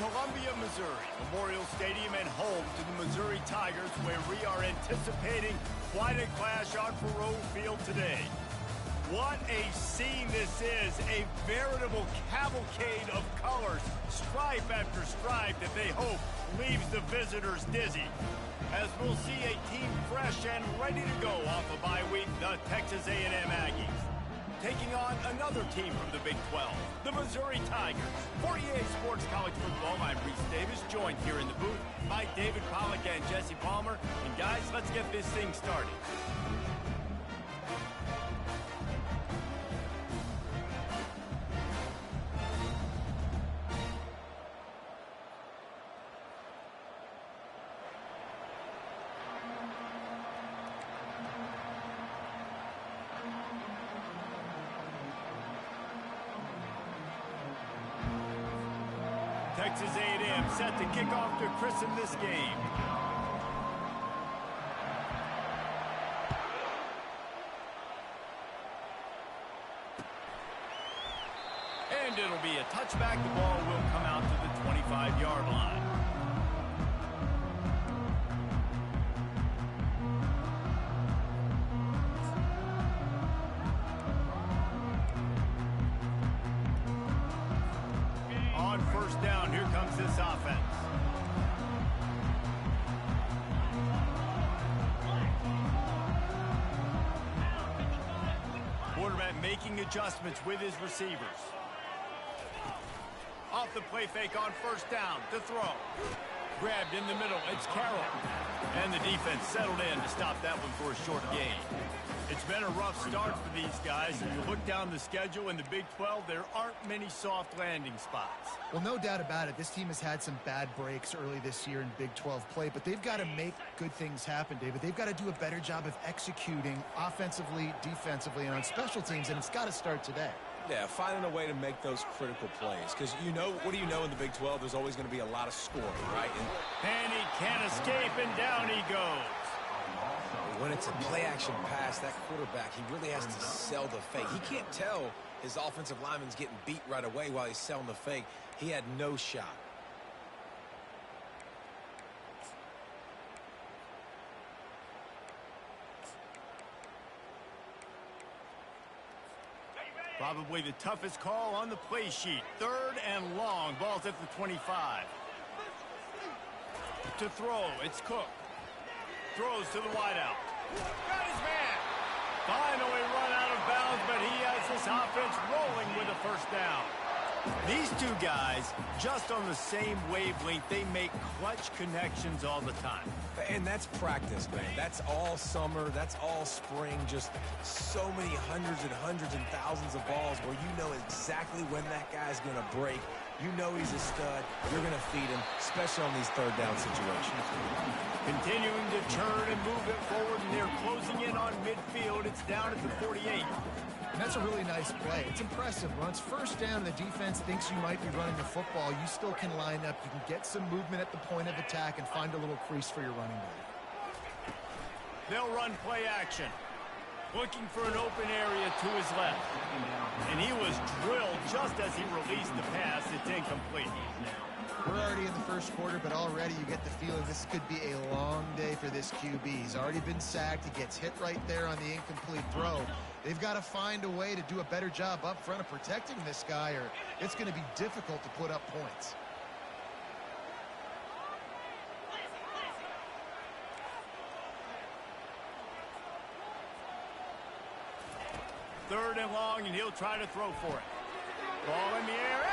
Columbia, Missouri, Memorial Stadium and home to the Missouri Tigers, where we are anticipating quite a clash on Faroe Field today. What a scene this is, a veritable cavalcade of colors, stripe after stripe that they hope leaves the visitors dizzy. As we'll see a team fresh and ready to go off a bye week, the Texas A&M Aggies. Taking on another team from the Big 12, the Missouri Tigers. For EA Sports College Football, I'm Reese Davis, joined here in the booth by David Pollack and Jesse Palmer. And guys, let's get this thing started. Texas A&M set to kick off to christen this game. And it'll be a touchback. The ball will come out to the 25-yard line. On first down, here comes this offense. Quarterback making adjustments with his receivers. Off the play fake on first down, to throw. Grabbed in the middle, it's Carroll. And the defense settled in to stop that one for a short gain. It's been a rough start for these guys. If you look down the schedule in the Big 12, there aren't many soft landing spots. Well, no doubt about it. This team has had some bad breaks early this year in Big 12 play, but they've got to make good things happen, David. They've got to do a better job of executing offensively, defensively, and on special teams, and it's got to start today. Yeah, finding a way to make those critical plays. Because, you know, what do you know in the Big 12? There's always going to be a lot of scoring, right? And he can't escape, and down he goes. When it's a play-action pass, that quarterback, he really has to sell the fake. He can't tell his offensive lineman's getting beat right away while he's selling the fake. He had no shot. Probably the toughest call on the play sheet. Third and long. Ball's at the 25. To throw, it's Cook. Throws to the wideout. Got his man. Finally run out of bounds, but he has this offense rolling with a first down. These two guys, just on the same wavelength, they make clutch connections all the time. And that's practice, man. That's all summer. That's all spring. Just so many hundreds and thousands of balls where you know exactly when that guy's going to break. You know he's a stud. You're going to feed him, especially on these third down situations. Continuing to turn and move it forward, and they're closing in on midfield. It's down at the 48. And that's a really nice play. It's impressive. When it's first down and the defense thinks you might be running the football, you still can line up. You can get some movement at the point of attack and find a little crease for your running back. They'll run play action. Looking for an open area to his left. And he was drilled just as he released the pass. It's incomplete. We're already in the first quarter, but already you get the feeling this could be a long day for this QB. He's already been sacked. He gets hit right there on the incomplete throw. They've got to find a way to do a better job up front of protecting this guy, or it's going to be difficult to put up points. Third and long, and he'll try to throw for it. Ball in the air,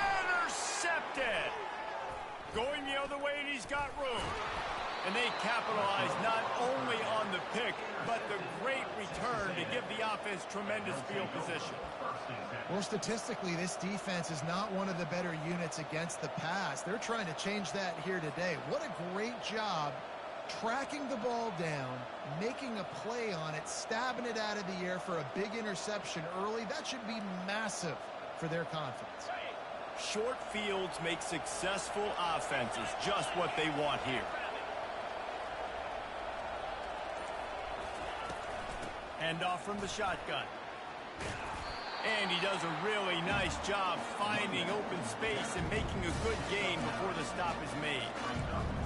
intercepted. Going the other way, and he's got room. And they capitalize not only on the pick, but the great return to give the offense tremendous field position. Well, statistically, this defense is not one of the better units against the pass. They're trying to change that here today. What a great job tracking the ball down, making a play on it, stabbing it out of the air for a big interception early. That should be massive for their confidence. Short fields make successful offenses just what they want here. Hand off from the shotgun. And he does a really nice job finding open space and making a good gain before the stop is made.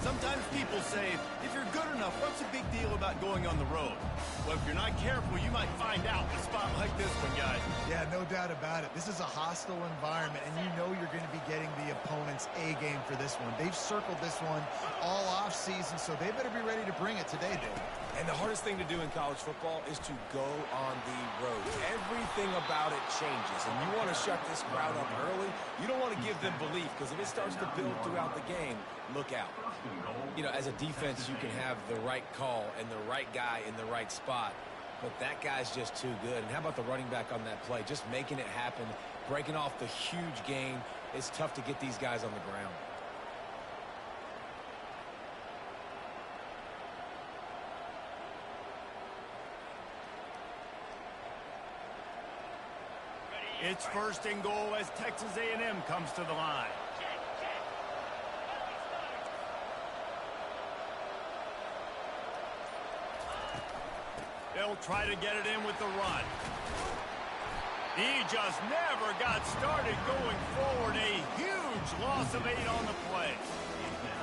Sometimes people say, if you're good enough, what's the big deal about going on the road? Well, if you're not careful, you might find out in a spot like this one, guys. Yeah, no doubt about it. This is a hostile environment, and you know you're going to be getting the opponent's A game for this one. They've circled this one all off season, so they better be ready to bring it today, Dave. And the hardest thing to do in college football is to go on the road. Everything about it changes, and you want to shut this crowd up early. You don't want to give them belief, because if it starts to build throughout the game, look out. You know, as a defense, you can have the right call and the right guy in the right spot, but that guy's just too good. And how about the running back on that play? Just making it happen, breaking off the huge gain. It's tough to get these guys on the ground. It's first and goal as Texas A&M comes to the line. They'll try to get it in with the run. He just never got started going forward. A huge loss of 8 on the play.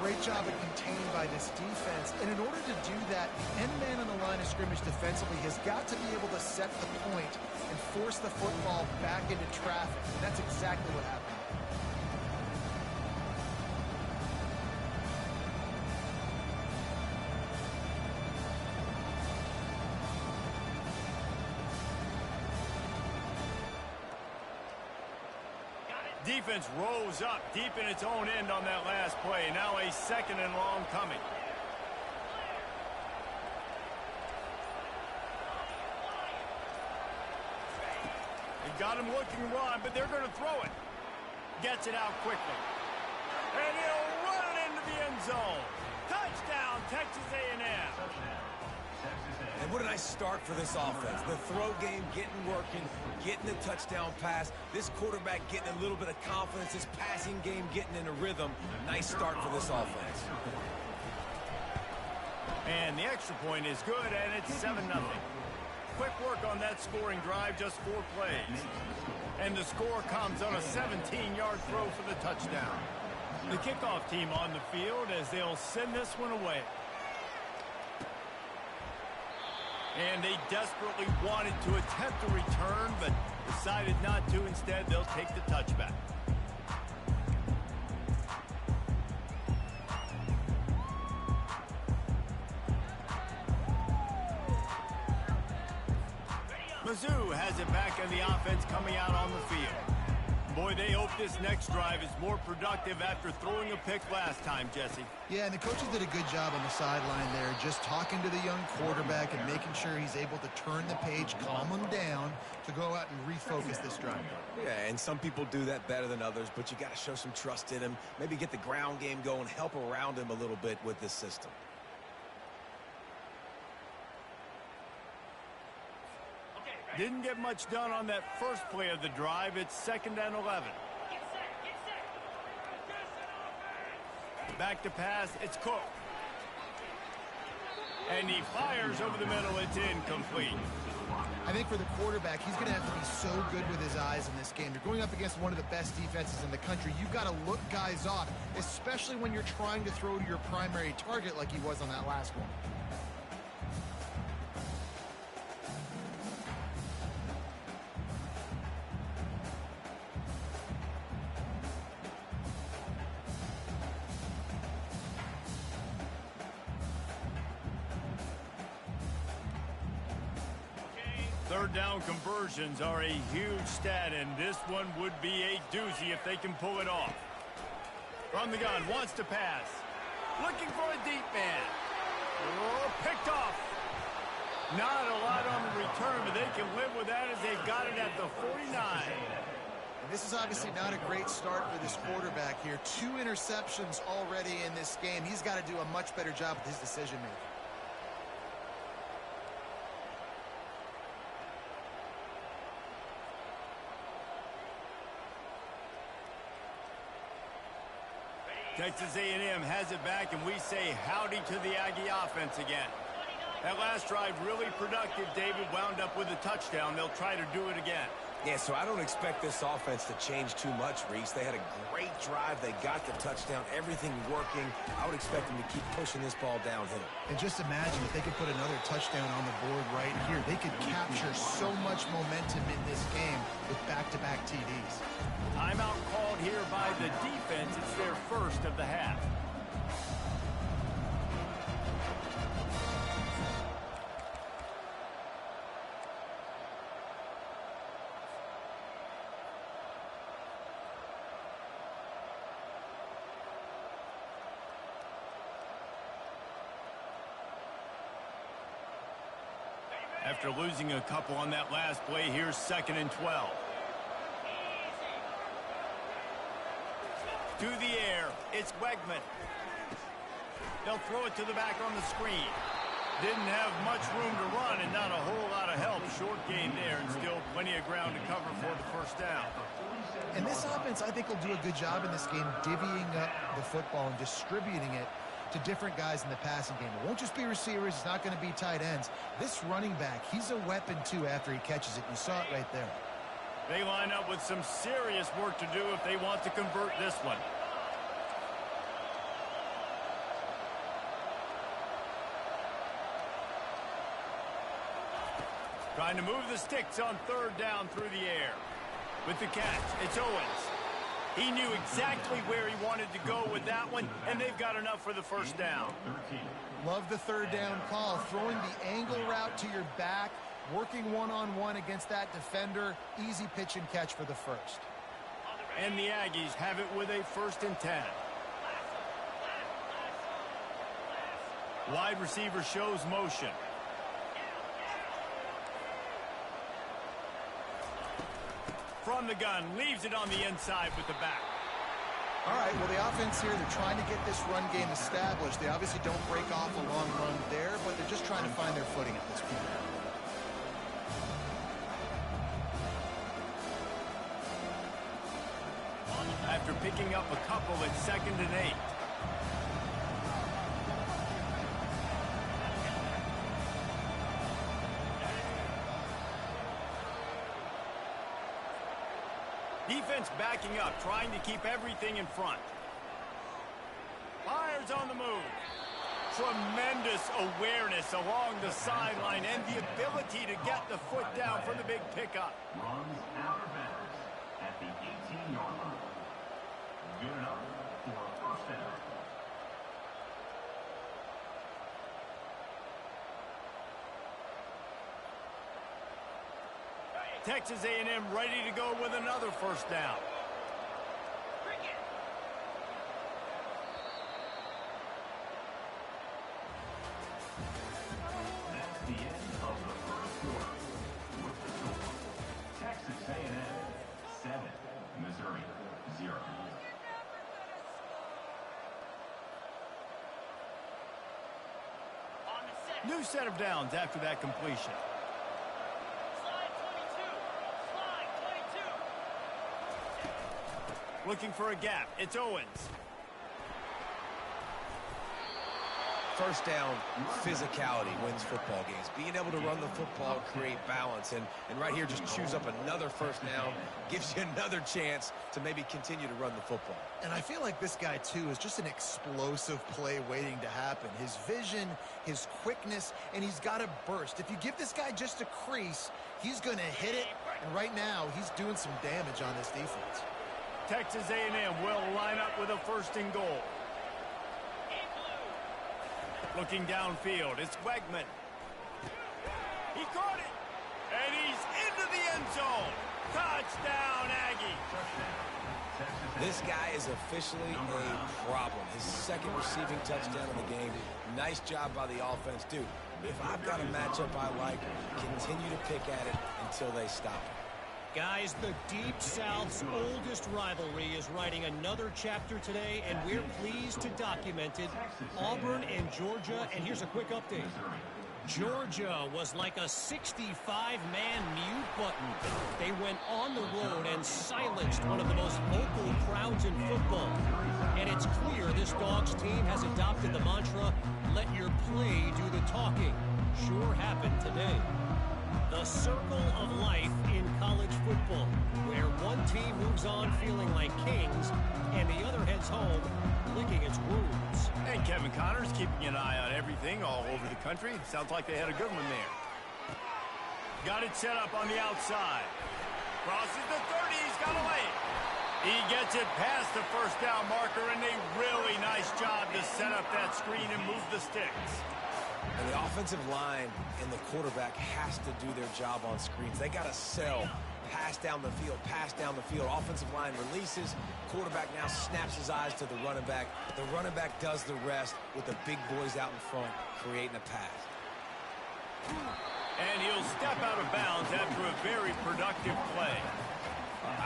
Great job of containing by this defense. And in order to do that, the end man on the line of scrimmage defensively has got to be able to set the point and force the football back into traffic. And that's exactly what happened. Defense rose up deep in its own end on that last play. Now a second and long coming. They got him looking run, but they're going to throw it. Gets it out quickly. And he'll run it into the end zone. Touchdown, Texas A&M. And what a nice start for this offense. The throw game getting working, getting the touchdown pass. This quarterback getting a little bit of confidence. This passing game getting in a rhythm. Nice start for this offense. And the extra point is good, and it's 7-0. Quick work on that scoring drive, just 4 plays. And the score comes on a 17-yard throw for the touchdown. The kickoff team on the field as they'll send this one away. And they desperately wanted to attempt a return, but decided not to. Instead, they'll take the touchback. Mizzou has it back in the offense coming out on the field. Boy, they hope this next drive is more productive after throwing a pick last time, Jesse. Yeah, and the coaches did a good job on the sideline there, just talking to the young quarterback and making sure he's able to turn the page, calm him down to go out and refocus this drive. Yeah, and some people do that better than others, but you got to show some trust in him. Maybe get the ground game going, help around him a little bit with this system. Didn't get much done on that first play of the drive. It's 2nd and 11. Back to pass. It's Cook. And he fires over the middle. It's incomplete. I think for the quarterback, he's going to have to be so good with his eyes in this game. You're going up against one of the best defenses in the country. You've got to look guys off, especially when you're trying to throw to your primary target like he was on that last one. Third down conversions are a huge stat, and this one would be a doozy if they can pull it off. From the gun, wants to pass. Looking for a deep man. Oh, picked off. Not a lot on the return, but they can live with that as they've got it at the 49. And this is obviously not a great start for this quarterback here. 2 interceptions already in this game. He's got to do a much better job with his decision-making. Texas A&M has it back, and we say howdy to the Aggie offense again. That last drive really productive. David wound up with a touchdown. They'll try to do it again. Yeah, so I don't expect this offense to change too much, Reese. They had a great drive. They got the touchdown, everything working. I would expect them to keep pushing this ball downhill. And just imagine if they could put another touchdown on the board right here. They could capture so much momentum in this game with back-to-back TDs. Timeout called here by the defense. It's their first of the half. After losing a couple on that last play, here's 2nd and 12. To the air, it's Wegman. They'll throw it to the back on the screen. Didn't have much room to run and not a whole lot of help. Short gain there and still plenty of ground to cover for the first down. And this offense, I think, will do a good job in this game divvying up the football and distributing it to different guys in the passing game. It won't just be receivers. It's not going to be tight ends. This running back, he's a weapon, too, after he catches it. You saw it right there. They line up with some serious work to do if they want to convert this one. Trying to move the sticks on 3rd down through the air. With the catch, it's Owens. He knew exactly where he wanted to go with that one, and they've got enough for the first down. Love the 3rd down call. Throwing the angle route to your back, working one-on-one against that defender. Easy pitch and catch for the first. And the Aggies have it with a 1st and 10. Wide receiver shows motion. From the gun, leaves it on the inside with the back. All right, well, the offense here, they're trying to get this run game established. They obviously don't break off a long run there, but they're just trying to find their footing at this point. After picking up a couple at 2nd and 8. Defense backing up, trying to keep everything in front. Fires on the move. Tremendous awareness along the sideline and the ability to get the foot down for the big pickup. Runs after bounds at the 18-yard line. Good enough for a first down. Texas A&M ready to go with another first down. That's the end of the first quarter. With the score, Texas A&M 7, Missouri 0. New set of downs after that completion. Looking for a gap. It's Owens. First down, physicality wins football games. Being able to run the football, create balance, and right here just chews up another first down, gives you another chance to maybe continue to run the football. And I feel like this guy, too, is just an explosive play waiting to happen. His vision, his quickness, and he's got a burst. If you give this guy just a crease, he's going to hit it, and right now he's doing some damage on this defense. Texas A&M will line up with a 1st and goal. Looking downfield, it's Wegman. He caught it, and he's into the end zone. Touchdown, Aggie. This guy is officially a problem. His 2nd receiving touchdown of the game. Nice job by the offense. Dude, if I've got a matchup I like, continue to pick at it until they stop it. Guys, the Deep South's oldest rivalry is writing another chapter today, and we're pleased to document it. Auburn and Georgia, and here's a quick update. Georgia was like a 65-man mute button. They went on the road and silenced one of the most vocal crowds in football. And it's clear this Dogs team has adopted the mantra, let your play do the talking. Sure happened today. The circle of life in college football, where one team moves on feeling like kings and the other heads home licking its wounds. And Kevin Connors keeping an eye on everything all over the country. Sounds like they had a good one there. Got it set up on the outside. Crosses the 30. He's got to lay it. He gets it past the first down marker, and a really nice job to set up that screen and move the sticks. And the offensive line and the quarterback has to do their job on screens. They got to sell. Pass down the field, pass down the field. Offensive line releases. Quarterback now snaps his eyes to the running back. The running back does the rest with the big boys out in front, creating a pass. And he'll step out of bounds after a very productive play.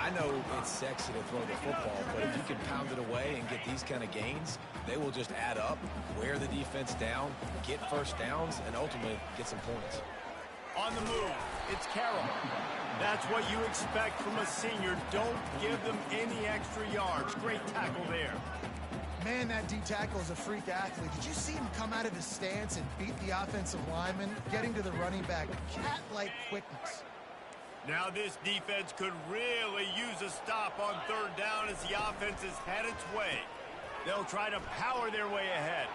I know it's sexy to throw the football, but if you can pound it away and get these kind of gains, they will just add up, wear the defense down, get first downs, and ultimately get some points. On the move, it's Carroll. That's what you expect from a senior. Don't give them any extra yards. Great tackle there. Man, that D-tackle is a freak athlete. Did you see him come out of his stance and beat the offensive lineman, getting to the running back? Cat-like quickness. Now this defense could really use a stop on third down as the offense has had its way. They'll try to power their way ahead.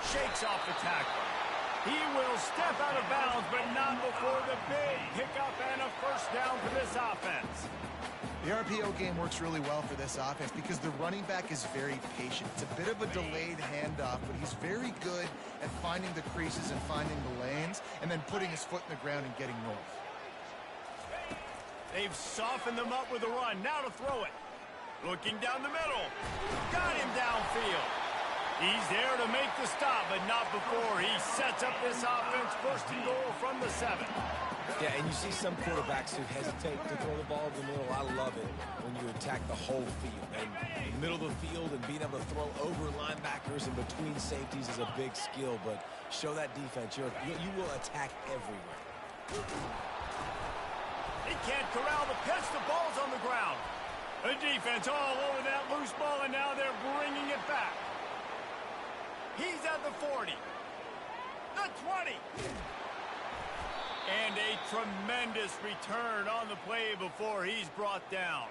Shakes off the tackle. He will step out of bounds, but not before the big pickup and a first down for this offense. The RPO game works really well for this offense because the running back is very patient. It's a bit of a delayed handoff, but he's very good at finding the creases and finding the lanes and then putting his foot in the ground and getting north. They've softened them up with a run. Now to throw it. Looking down the middle. Got him downfield. He's there to make the stop, but not before he sets up this offense first and goal from the 7. Yeah, and you see some quarterbacks who hesitate to throw the ball in the middle. I love it when you attack the whole field. And in the middle of the field and being able to throw over linebackers and between safeties is a big skill, but show that defense. You will attack everywhere. He can't corral the pitch. The ball's on the ground. The defense all over that loose ball, and now they're bringing it back. He's at the 40. The 20. And a tremendous return on the play before he's brought down.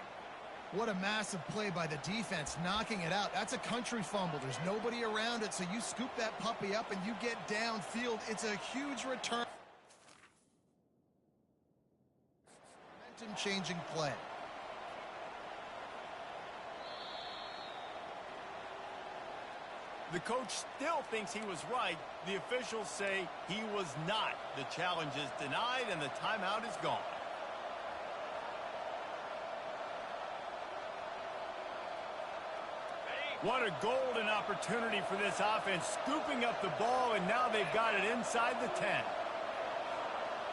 What a massive play by the defense, knocking it out. That's a country fumble. There's nobody around it, so you scoop that puppy up and you get downfield. It's a huge return. Momentum-changing play. The coach still thinks he was right. The officials say he was not. The challenge is denied and the timeout is gone. What a golden opportunity for this offense, scooping up the ball, and now they've got it inside the 10.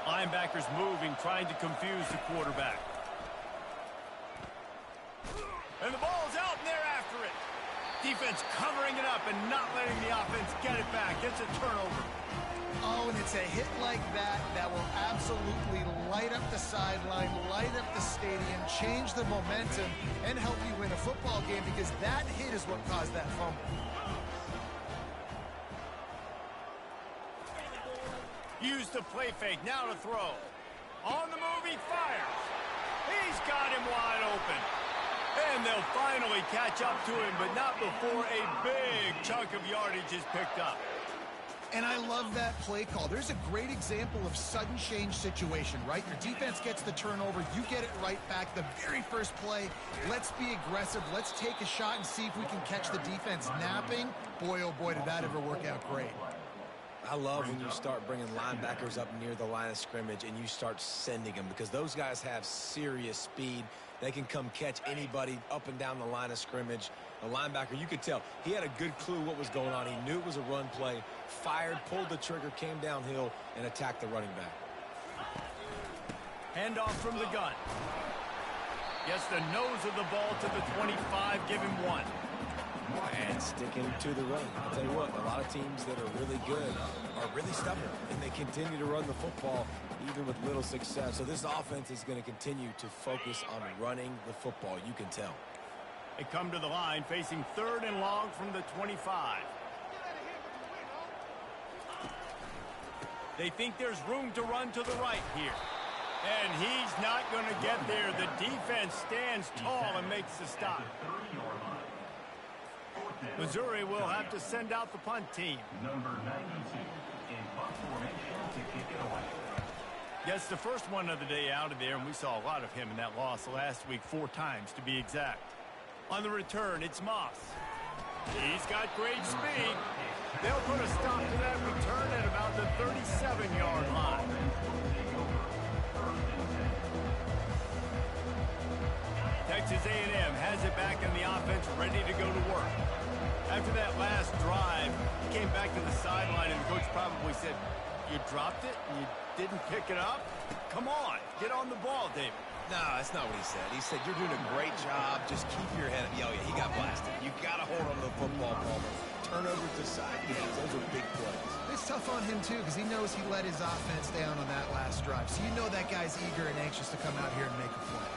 Linebackers moving, trying to confuse the quarterback. And the ball's out, and they're after it. Defense covering it up and not letting the offense get it back. It's a turnover. Oh, and it's a hit like that that will absolutely light up the sideline, light up the stadium, change the momentum, and help you win a football game because that hit is what caused that fumble. Use the play fake, now to throw. On the move, he fires. He's got him wide open. And they'll finally catch up to him, but not before a big chunk of yardage is picked up. And I love that play call. There's a great example of sudden change situation, right? Your defense gets the turnover. You get it right back. The very first play, let's be aggressive. Let's take a shot and see if we can catch the defense napping. Boy, oh boy, did that ever work out great. I love when you start bringing linebackers up near the line of scrimmage and you start sending them because those guys have serious speed. They can come catch anybody up and down the line of scrimmage. The linebacker, you could tell, he had a good clue what was going on. He knew it was a run play, fired, pulled the trigger, came downhill, and attacked the running back. Handoff from the gun. Gets the nose of the ball to the 25, give him 1. And sticking to the run. I'll tell you what, a lot of teams that are really good are really stubborn, and they continue to run the football even with little success. So this offense is going to continue to focus on running the football, you can tell. They come to the line facing 3rd and long from the 25. They think there's room to run to the right here. And he's not going to get there. The defense stands tall and makes the stop. Missouri will have to send out the punt team. Number 92 in punt formation to kick it away. Yes, the first one of the day out of there, and we saw a lot of him in that loss last week, 4 times to be exact. On the return, it's Moss. He's got great speed. They'll put a stop to that return at about the 37-yard line. Texas A&M has it back in the offense, ready to go to work. After that last drive, he came back to the sideline, and the coach probably said, "You dropped it and you didn't pick it up? Come on, get on the ball, David." No, that's not what he said. He said, "You're doing a great job. Just keep your head up." Oh, yeah, he got blasted. You got to hold on to the football, Palmer. Turnovers decide games. Those are big plays. It's tough on him, too, because he knows he let his offense down on that last drive. So you know that guy's eager and anxious to come out here and make a play.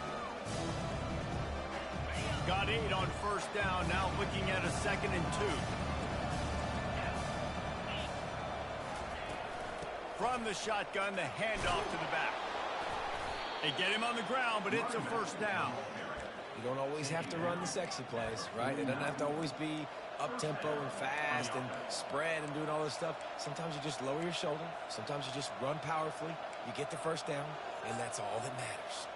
Got 8 on first down, now looking at a 2nd and 2. From the shotgun, the handoff to the back. They get him on the ground, but it's a first down. You don't always have to run the sexy plays, right? It doesn't have to always be up-tempo and fast and spread and doing all this stuff. Sometimes you just lower your shoulder. Sometimes you just run powerfully. You get the first down, and that's all that matters.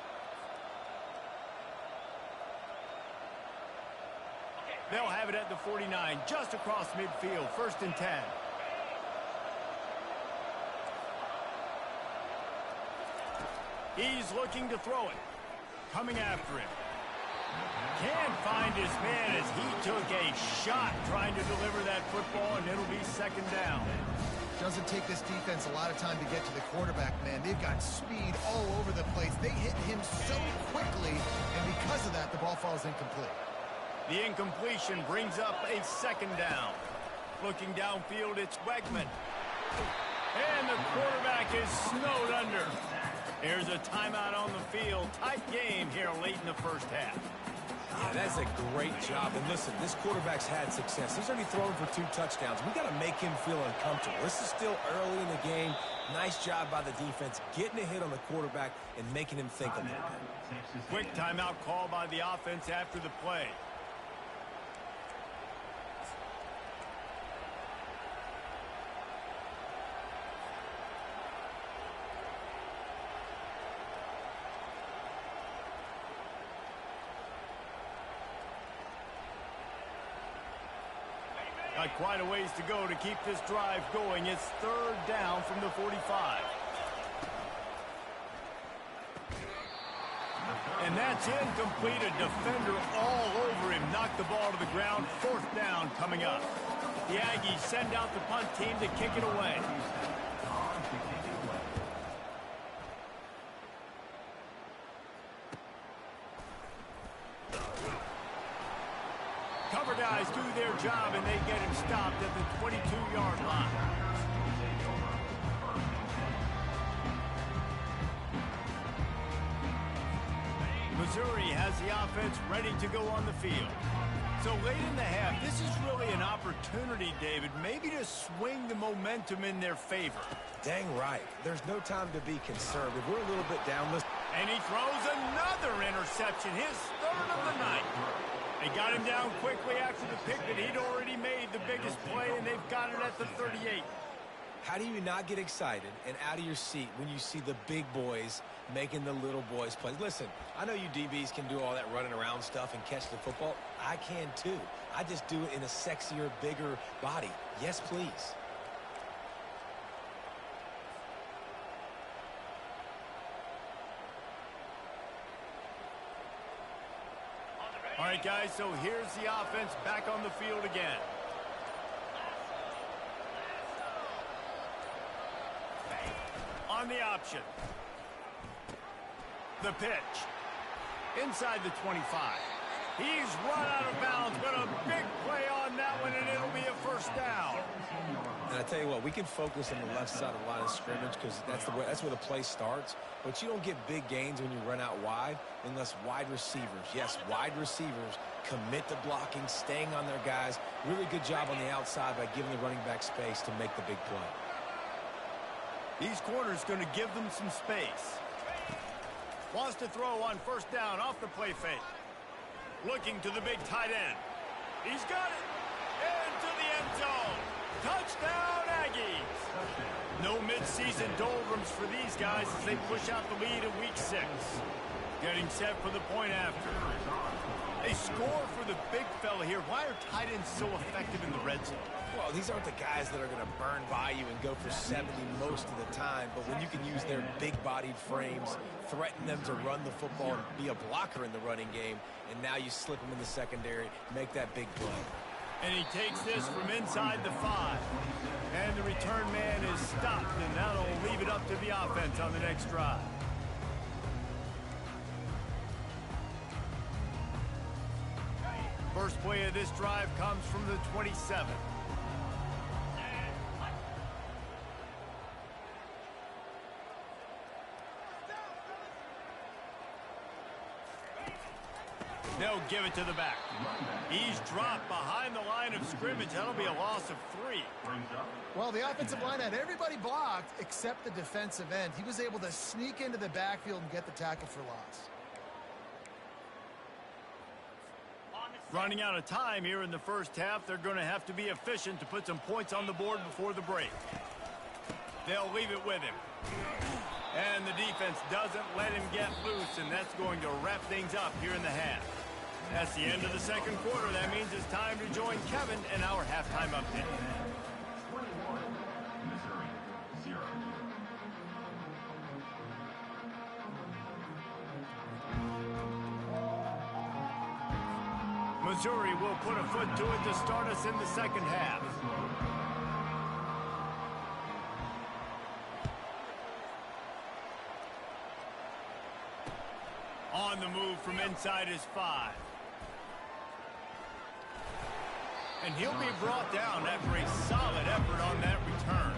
They'll have it at the 49, just across midfield, 1st and 10. He's looking to throw it. Coming after him. Can't find his man as he took a shot trying to deliver that football, and it'll be 2nd down. Doesn't take this defense a lot of time to get to the quarterback, man. They've got speed all over the place. They hit him so quickly, and because of that, the ball falls incomplete. The incompletion brings up a 2nd down. Looking downfield, it's Wegman. And the quarterback is snowed under. Here's a timeout on the field. Tight game here late in the first half. Yeah, that's a great job. And listen, this quarterback's had success. He's already thrown for 2 touchdowns. We got to make him feel uncomfortable. This is still early in the game. Nice job by the defense, getting a hit on the quarterback and making him think a little bit. Quick timeout call by the offense after the play. Got quite a ways to go to keep this drive going. It's 3rd down from the 45. And that's incomplete. A defender all over him. Knocked the ball to the ground. 4th down coming up. The Aggies send out the punt team to kick it away. Cover guys do their job, and they get him stopped at the 22-yard line. Missouri has the offense ready to go on the field. So late in the half, this is really an opportunity, David, maybe to swing the momentum in their favor. Dang right. There's no time to be conservative. We're a little bit down. And he throws another interception, his 3rd of the night. They got him down quickly after the pick, but he'd already made the biggest play, and they've got it at the 38. How do you not get excited and out of your seat when you see the big boys making the little boys play? Listen, I know you DBs can do all that running around stuff and catch the football. I can too. I just do it in a sexier, bigger body. Yes, please. All right, guys, so here's the offense back on the field again. On the option. The pitch. Inside the 25. He's run out of bounds, but a big play on that one, and it'll be a 1st down. And I tell you what, we can focus on the left side of the line of scrimmage because that's where the play starts. But you don't get big gains when you run out wide unless wide receivers, yes, wide receivers, commit to blocking, staying on their guys. Really good job on the outside by giving the running back space to make the big play. These corners going to give them some space. Wants to throw on first down off the play fake. Looking to the big tight end. He's got it. Into the end zone. Touchdown, Aggies. No midseason doldrums for these guys as they push out the lead in week 6. Getting set for the point after. They score for the big fella here. Why are tight ends so effective in the red zone? Well, these aren't the guys that are going to burn by you and go for 70 most of the time, but when you can use their big-bodied frames, threaten them to run the football and be a blocker in the running game, and now you slip them in the secondary, make that big play. And he takes this from inside the 5. And the return man is stopped, and that'll leave it up to the offense on the next drive. First play of this drive comes from the 27. They'll give it to the back. He's dropped behind the line of scrimmage. That'll be a loss of 3. Well, the offensive line had everybody blocked except the defensive end. He was able to sneak into the backfield and get the tackle for loss. Running out of time here in the first half. They're going to have to be efficient to put some points on the board before the break. They'll leave it with him. And the defense doesn't let him get loose, and that's going to wrap things up here in the half. That's the end of the second quarter. That means it's time to join Kevin in our halftime update. 21, Missouri, 0. Missouri will put a foot to it to start us in the second half. On the move from inside his 5. And he'll be brought down after a solid effort on that return.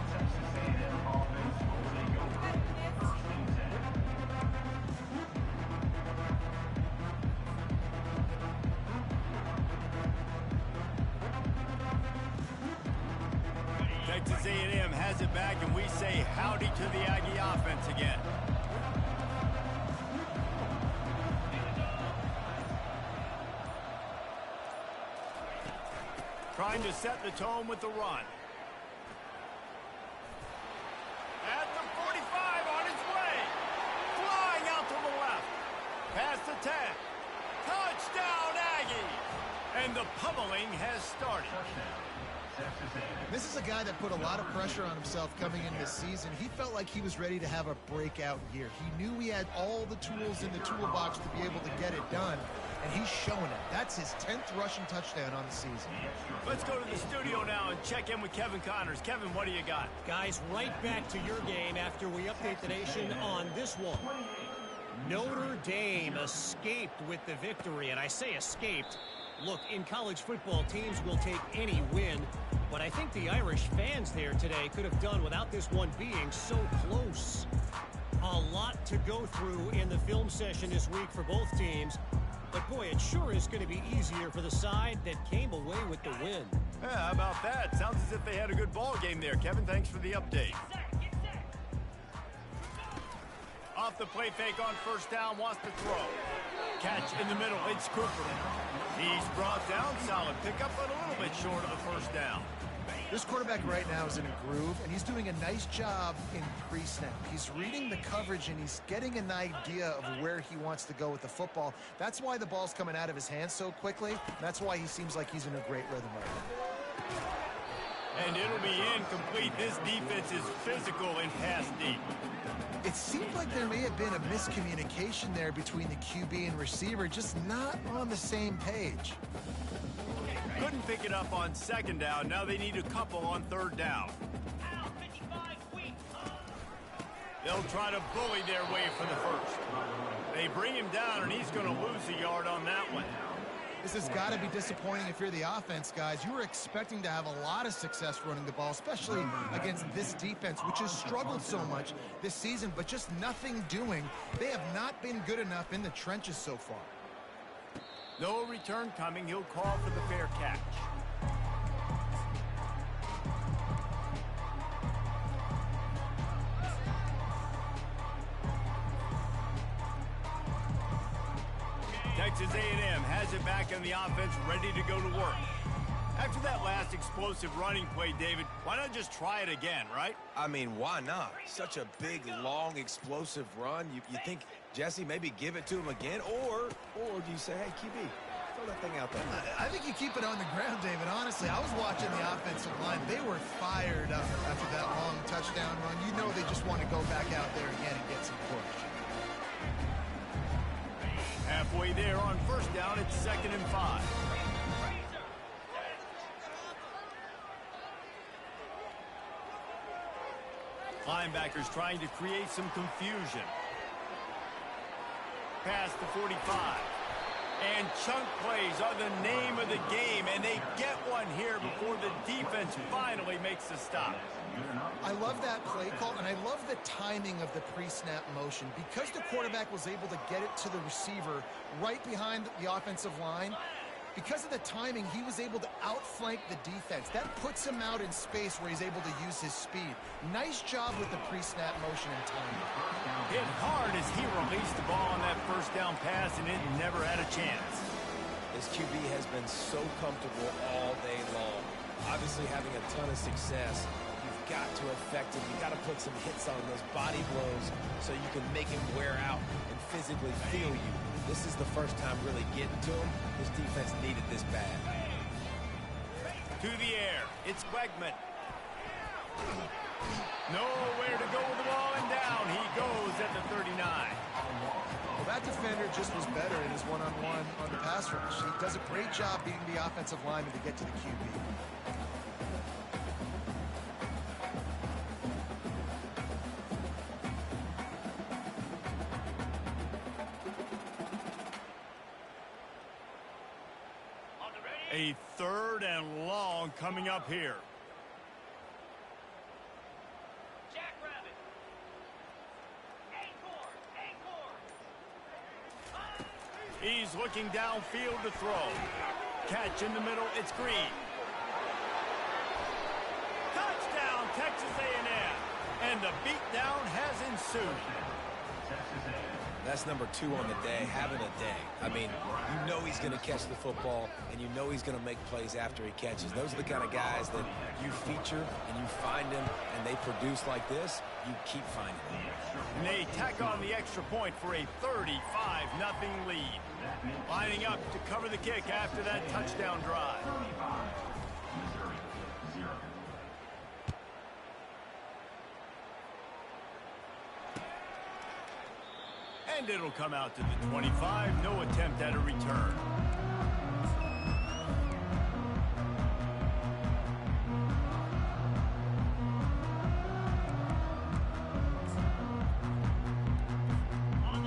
Texas A&M has it back, and we say howdy to the Aggie offense again. Trying to set the tone with the run. At the 45 on his way. Flying out to the left. Past the 10. Touchdown, Aggie. And the pummeling has started. This is a guy that put a lot of pressure on himself coming into this season. He felt like he was ready to have a breakout year. He knew he had all the tools in the toolbox to be able to get it done, and he's showing it. That's his 10th rushing touchdown on the season. Let's go to the studio now and check in with Kevin Connors. Kevin, what do you got? Guys, right back to your game after we update the nation on this one. Notre Dame escaped with the victory, and I say escaped. Look, in college football, teams will take any win, but I think the Irish fans there today could have done without this one being so close. A lot to go through in the film session this week for both teams, but boy, it sure is going to be easier for the side that came away with the win. Yeah, how about that? Sounds as if they had a good ball game there. Kevin, thanks for the update. Off the play fake on first down, wants to throw. Catch in the middle, it's Cooper. He's brought down, solid pickup, but a little bit short of the first down. This quarterback right now is in a groove, and he's doing a nice job in pre-snap. He's reading the coverage, and he's getting an idea of where he wants to go with the football. That's why the ball's coming out of his hands so quickly. That's why he seems like he's in a great rhythm right now. And it'll be incomplete. This defense is physical and pass deep. It seemed like there may have been a miscommunication there between the QB and receiver, just not on the same page. Couldn't pick it up on second down. Now they need a couple on third down. They'll try to bully their way for the first. They bring him down, and he's going to lose a yard on that one. This has got to be disappointing if you're the offense, guys. You were expecting to have a lot of success running the ball, especially against this defense, which has struggled so much this season, but just nothing doing. They have not been good enough in the trenches so far. No return coming. He'll call for the fair catch. Texas A&M has it back in the offense, ready to go to work. After that last explosive running play, David, why not just try it again, right? I mean, why not? Such a big, long, explosive run. You think, Jesse, maybe give it to him again? Or do you say, hey, QB, throw that thing out there? I think you keep it on the ground, David. Honestly, I was watching the offensive line. They were fired up after that long touchdown run. You know they just want to go back out there again and get some push. Halfway there on first down, it's 2nd and 5. Linebackers trying to create some confusion. Past the 45. And chunk plays are the name of the game, and they get one here before the defense finally makes the stop. I love that play call, and I love the timing of the pre-snap motion. Because the quarterback was able to get it to the receiver right behind the offensive line, because of the timing, he was able to outflank the defense. That puts him out in space where he's able to use his speed. Nice job with the pre-snap motion and timing. Hit hard as he released the ball on that first down pass, and it never had a chance. This QB has been so comfortable all day long. Obviously having a ton of success. You've got to affect him. You've got to put some hits on those body blows so you can make him wear out and physically feel you. This is the first time really getting to him. This defense needed this bad. To the air, it's Wegman. Nowhere to go with the ball, and down he goes at the 39. Well, that defender just was better in his one-on-one on the pass rush. He does a great job beating the offensive lineman to get to the QB. A 3rd and long coming up here. He's looking downfield to throw. Catch in the middle, it's Green. Touchdown, Texas A&M. And the beatdown has ensued. That's number 2 on the day, having a day. I mean, you know he's going to catch the football, and you know he's going to make plays after he catches. Those are the kind of guys that you feature, and you find them, and they produce like this, you keep finding them. And they tack on the extra point for a 35-0 lead. Lining up to cover the kick after that touchdown drive. Missouri, 0. And it'll come out to the 25. No attempt at a return.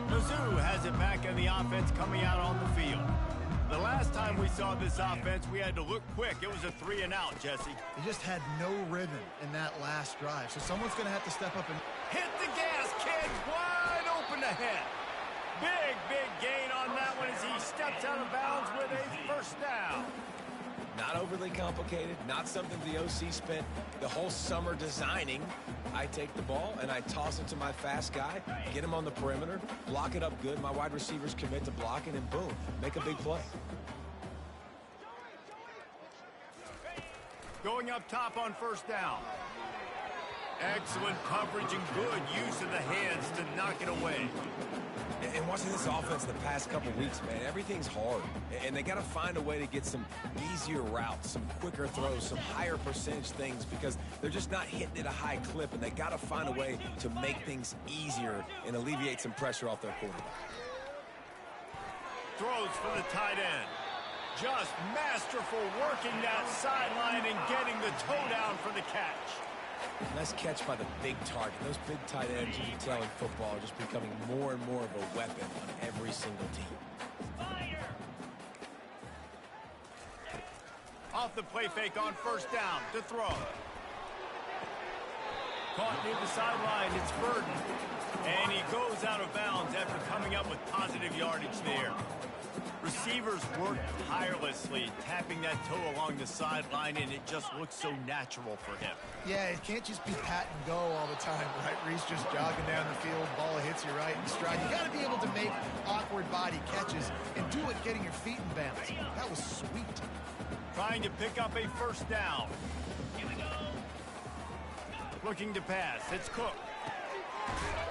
Mizzou has it back in the offense coming out on the field. The last time we saw this offense, we had to look quick. It was a 3-and-out, Jesse. He just had no rhythm in that last drive, so someone's going to have to step up and Hit the gas, kids. Wide open ahead. Big gain on that one as he steps out of bounds with a first down. Not overly complicated, not something the OC spent the whole summer designing. I take the ball and I toss it to my fast guy, get him on the perimeter, block it up good. My wide receivers commit to blocking, and boom, make a big play. Going up top on first down. Excellent coverage and good use of the hands to knock it away. And watching this offense the past couple weeks, man, everything's hard. And they got to find a way to get some easier routes, some quicker throws, some higher percentage things, because they're just not hitting at a high clip, and they got to find a way to make things easier and alleviate some pressure off their quarterback. Throws for the tight end. Just masterful working that sideline and getting the toe down for the catch. Nice catch by the big target. Those big tight ends, you can tell in football, are just becoming more and more of a weapon on every single team. Off the play fake on first down to throw. Caught near the sideline, it's Burton. And he goes out of bounds after coming up with positive yardage there. Receivers work tirelessly, tapping that toe along the sideline, and it just looks so natural for him. Yeah, it can't just be pat and go all the time, right? Reese just jogging down the field, ball hits you right in stride. You got to be able to make awkward body catches and do it getting your feet in bounds. That was sweet. Trying to pick up a first down. Here we go. Looking to pass. It's Cook.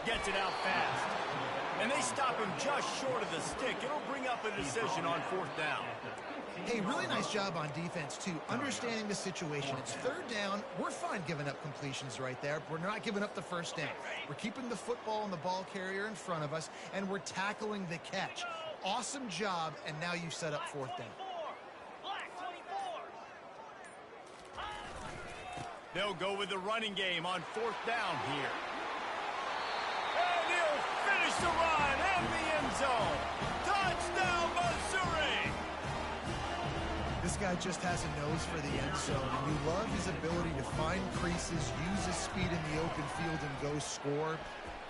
Gets it out fast. And they stop him just short of the stick. It'll bring up a decision on fourth down. Hey, really nice job on defense, too. Understanding the situation. It's third down. We're fine giving up completions right there. We're not giving up the first down. We're keeping the football and the ball carrier in front of us, and we're tackling the catch. Awesome job, and now you've set up fourth down. They'll go with the running game on fourth down here. And he'll finish the run in the end zone. Touchdown, Missouri! This guy just has a nose for the end zone, and you love his ability to find creases, use his speed in the open field, and go score.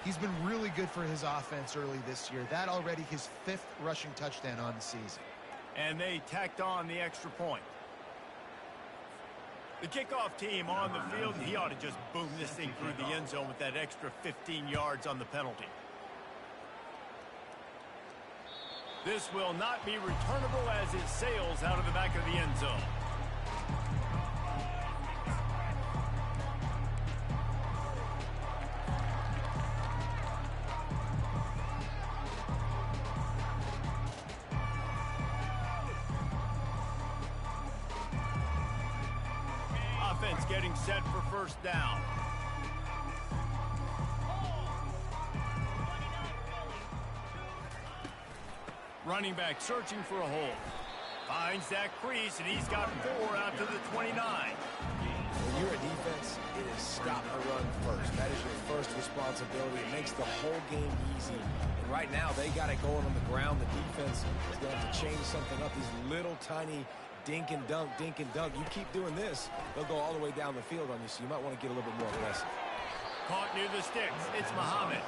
He's been really good for his offense early this year. That already his 5th rushing touchdown on the season. And they tacked on the extra point. The kickoff team on the field, he ought to just boom this thing through the end zone with that extra 15 yards on the penalty. This will not be returnable as it sails out of the back of the end zone. Offense getting set for first down. Running back searching for a hole. Finds that crease, and he's got 4 out to the 29. When you're a defense, it is stop the run first. That is your first responsibility. It makes the whole game easy. And right now, they got it going on the ground. The defense is going to have to change something up. These little tiny dink and dunk, dink and dunk. You keep doing this, they'll go all the way down the field on you, so you might want to get a little bit more aggressive. Caught near the sticks. It's Muhammad.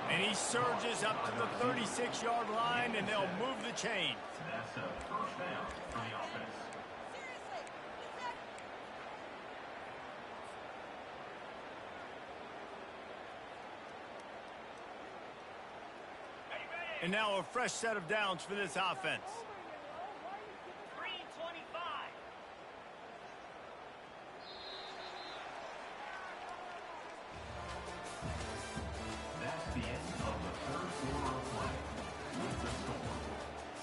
And he surges up to the 36-yard line, and they'll move the chain. That's a first down for the offense. And now a fresh set of downs for this offense. That's the end of the third quarter of play. With the score,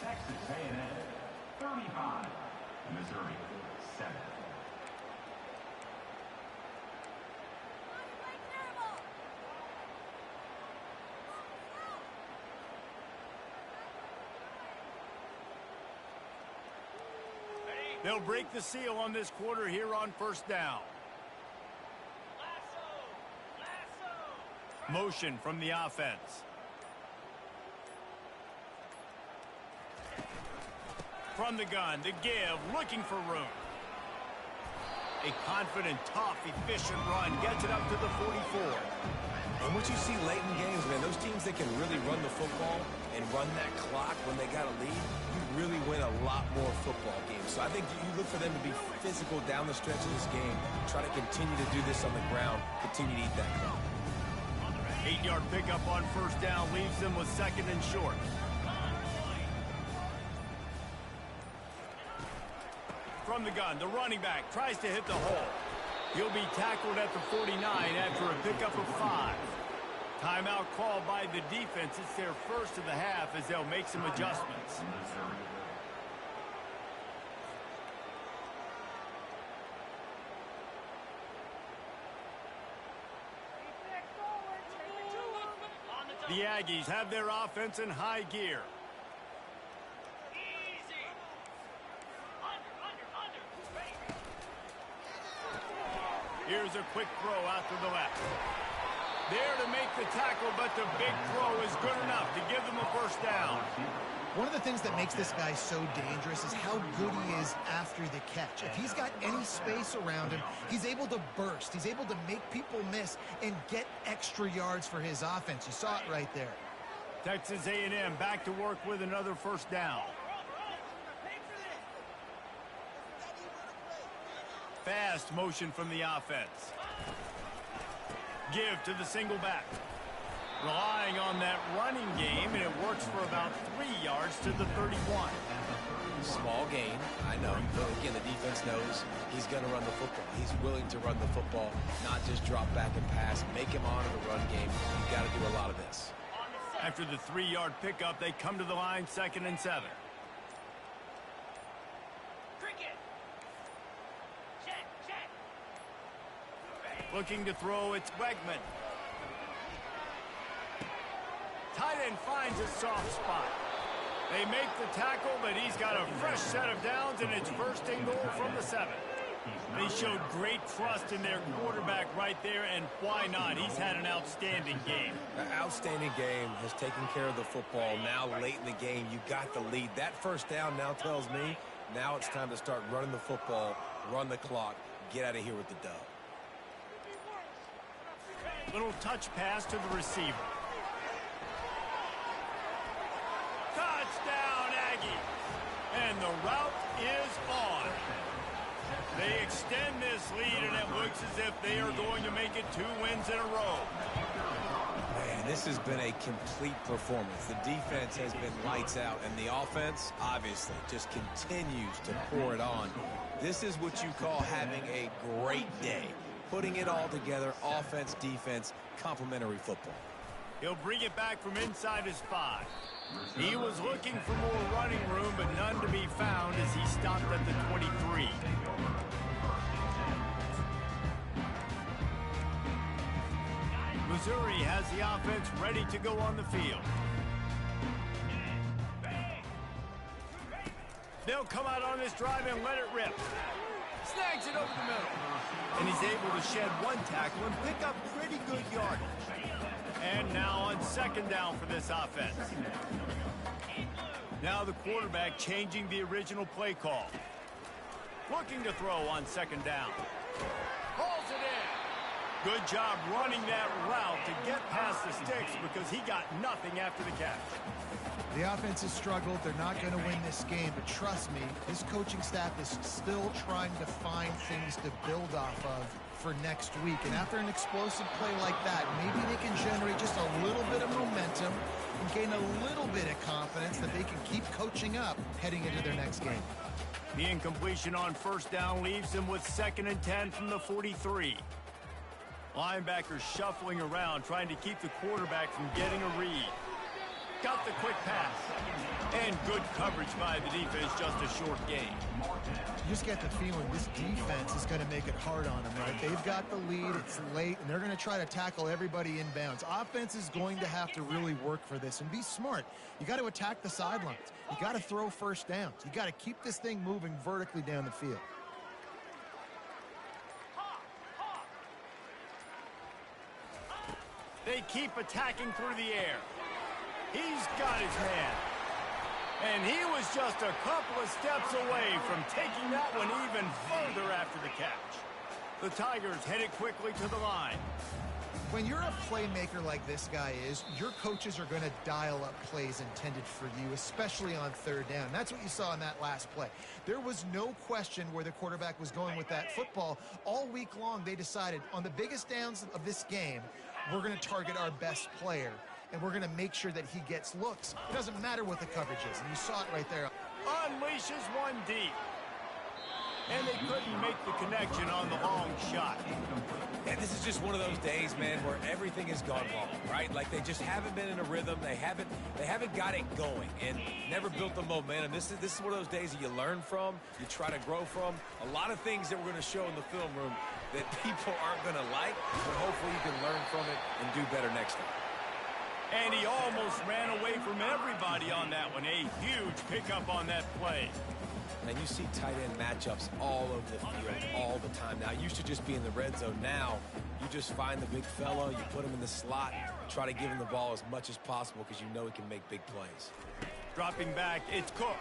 Texas A&M 35, Missouri 7. They'll break the seal on this quarter here on first down. Motion from the offense. From the gun, the give, looking for room. A confident, tough, efficient run gets it up to the 44. And what you see late in games, man, those teams that can really run the football and run that clock when they got a lead, you really win a lot more football games. So I think you look for them to be physical down the stretch of this game, try to continue to do this on the ground, continue to eat that clock. 8-yard pickup on first down leaves them with second and short. From the gun, the running back tries to hit the hole. He'll be tackled at the 49 after a pickup of 5. Timeout called by the defense. It's their first of the half as they'll make some adjustments. The Aggies have their offense in high gear. Here's a quick throw out to the left. There to make the tackle, but the big throw is good enough to give them a first down. One of the things that makes this guy so dangerous is how good he is after the catch. If he's got any space around him, he's able to burst. He's able to make people miss and get extra yards for his offense. You saw it right there. Texas A&M back to work with another first down. fast motion from the offense. Give to the single back. Relying on that running game, and it works for about 3 yards to the 31. Small gain, I know, but again, the defense knows he's going to run the football. He's willing to run the football, not just drop back and pass, make him honor the run game. You've got to do a lot of this. After the 3-yard pickup, they come to the line, 2nd and 7. Looking to throw, it's Wegman. Tight end finds a soft spot. They make the tackle, but he's got a fresh set of downs, and it's 1st and goal from the 7. They showed great trust in their quarterback right there, and why not? He's had an outstanding game. An outstanding game, has taken care of the football. Now, late in the game, you got the lead. That 1st down now tells me now it's time to start running the football, run the clock, get out of here with the dub. Little touch pass to the receiver. Touchdown, Aggie. And the route is on. They extend this lead, and it looks as if they are going to make it 2 wins in a row. Man, this has been a complete performance. The defense has been lights out, and the offense, obviously, just continues to pour it on. This is what you call having a great day. Putting it all together, offense, defense, complementary football. He'll bring it back from inside his 5. He was looking for more running room, but none to be found as he stopped at the 23. Missouri has the offense ready to go on the field. They'll come out on this drive and let it rip. Snags it over the middle. And he's able to shed 1 tackle and pick up pretty good yardage. And now on 2nd down for this offense. Now the quarterback changing the original play call. Looking to throw on 2nd down. Hauls it in. Good job running that route to get past the sticks because he got nothing after the catch. The offense has struggled. They're not going to win this game, but trust me, this coaching staff is still trying to find things to build off of for next week. And after an explosive play like that, maybe they can generate just a little bit of momentum and gain a little bit of confidence that they can keep coaching up heading into their next game. The incompletion on 1st down leaves him with 2nd and 10 from the 43. Linebackers shuffling around, trying to keep the quarterback from getting a read. Got the quick pass. And good coverage by the defense, just a short gain. You just get the feeling this defense is going to make it hard on them, right? They've got the lead, it's late, and they're going to try to tackle everybody inbounds. Offense is going to have to really work for this and be smart. You got to attack the sidelines. You got to throw 1st downs. You got to keep this thing moving vertically down the field. They keep attacking through the air. He's got his man. And he was just a couple of steps away from taking that one even further after the catch. The Tigers headed quickly to the line. When you're a playmaker like this guy is, your coaches are going to dial up plays intended for you, especially on 3rd down. That's what you saw in that last play. There was no question where the quarterback was going with that football. All week long, they decided on the biggest downs of this game, we're going to target our best player, and we're going to make sure that he gets looks. It doesn't matter what the coverage is, and you saw it right there. Unleashes one deep. And they couldn't make the connection on the long shot. Yeah, this is just one of those days, man, where everything has gone wrong, right? Like they just haven't been in a rhythm. They haven't got it going and never built the momentum. This is one of those days that you learn from, you try to grow from. A lot of things that we're going to show in the film room that people aren't going to like, but hopefully you can learn from it and do better next time. And he almost ran away from everybody on that one. A huge pickup on that play. And you see tight end matchups all over the field all the time. Now, it used to just be in the red zone. Now, you just find the big fella, you put him in the slot, try to give him the ball as much as possible because you know he can make big plays. Dropping back, it's Cook.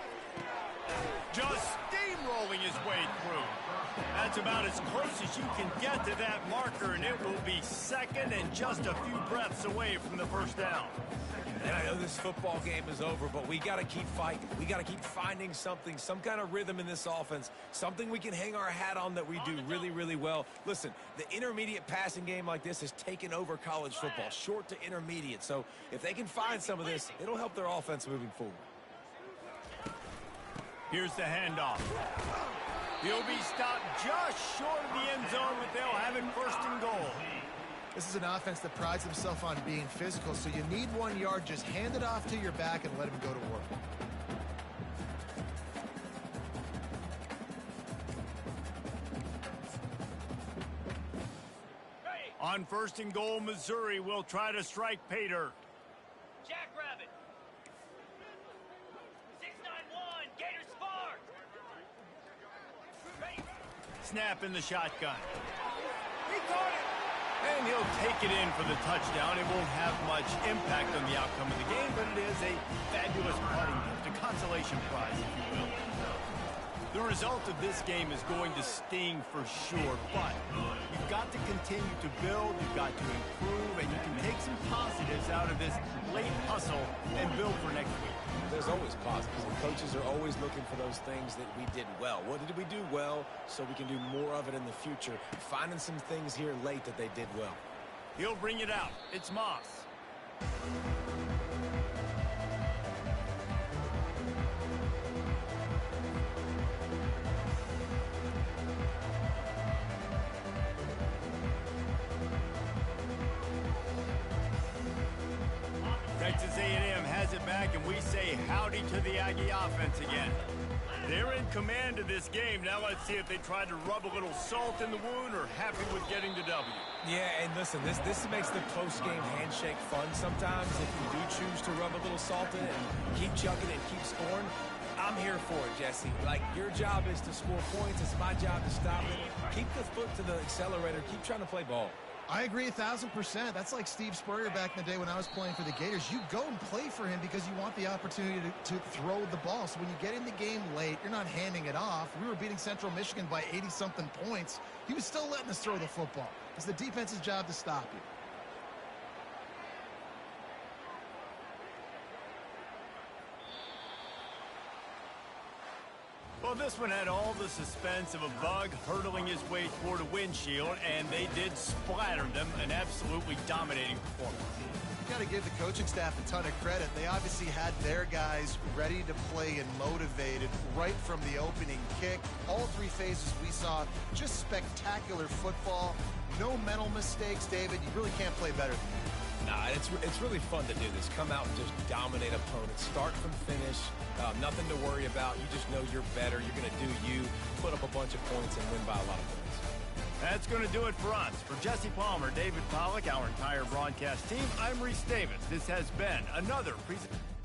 Just steamrolling his way through. That's about as close as you can get to that marker, and it will be second and just a few breaths away from the first down. And I know this football game is over, but we got to keep fighting. We got to keep finding something, some kind of rhythm in this offense, something we can hang our hat on that we do really, really well. Listen, the intermediate passing game like this has taken over college football, short to intermediate. So if they can find some of this, it'll help their offense moving forward. Here's the handoff. He'll be stopped just short of the end zone, but they'll have it first and goal. This is an offense that prides himself on being physical, so you need 1 yard. Just hand it off to your back and let him go to work. On first and goal, Missouri will try to strike pay dirt. Jackrabbit. 691. Gators far. Snap in the shotgun. He caught it. And he'll take it in for the touchdown. It won't have much impact on the outcome of the game, but it is a fabulous parting gift, a consolation prize, if you will. The result of this game is going to sting for sure, but you've got to continue to build, you've got to improve, and you can take some positives out of this late hustle and build for next week. There's always positives, and coaches are always looking for those things that we did well. What did we do well so we can do more of it in the future? Finding some things here late that they did well. He'll bring it out. It's Moss. Texas A&M has it back, and we say howdy to the Aggie offense again. They're in command of this game. Now let's see if they try to rub a little salt in the wound or happy with getting the W. Yeah, and listen, this makes the post-game handshake fun sometimes. If you do choose to rub a little salt in it and keep chucking and keep scoring, I'm here for it, Jesse. Like, your job is to score points. It's my job to stop it. Keep the foot to the accelerator. Keep trying to play ball. I agree 1,000%. That's like Steve Spurrier back in the day when I was playing for the Gators. You go and play for him because you want the opportunity to throw the ball. So when you get in the game late, you're not handing it off. We were beating Central Michigan by 80-something points. He was still letting us throw the football. It's the defense's job to stop you. Well, this one had all the suspense of a bug hurtling his way toward a windshield, and they did splatter them, an absolutely dominating performance. You got to give the coaching staff a ton of credit. They obviously had their guys ready to play and motivated right from the opening kick. All three phases we saw just spectacular football. No mental mistakes, David. You really can't play better than that. Nah, it's really fun to do this. Come out and just dominate opponents. Start from finish. Nothing to worry about. You just know you're better. You're going to do you, put up a bunch of points, and win by a lot of points. That's going to do it for us. For Jesse Palmer, David Pollack, our entire broadcast team, I'm Reese Davis. This has been another presentation.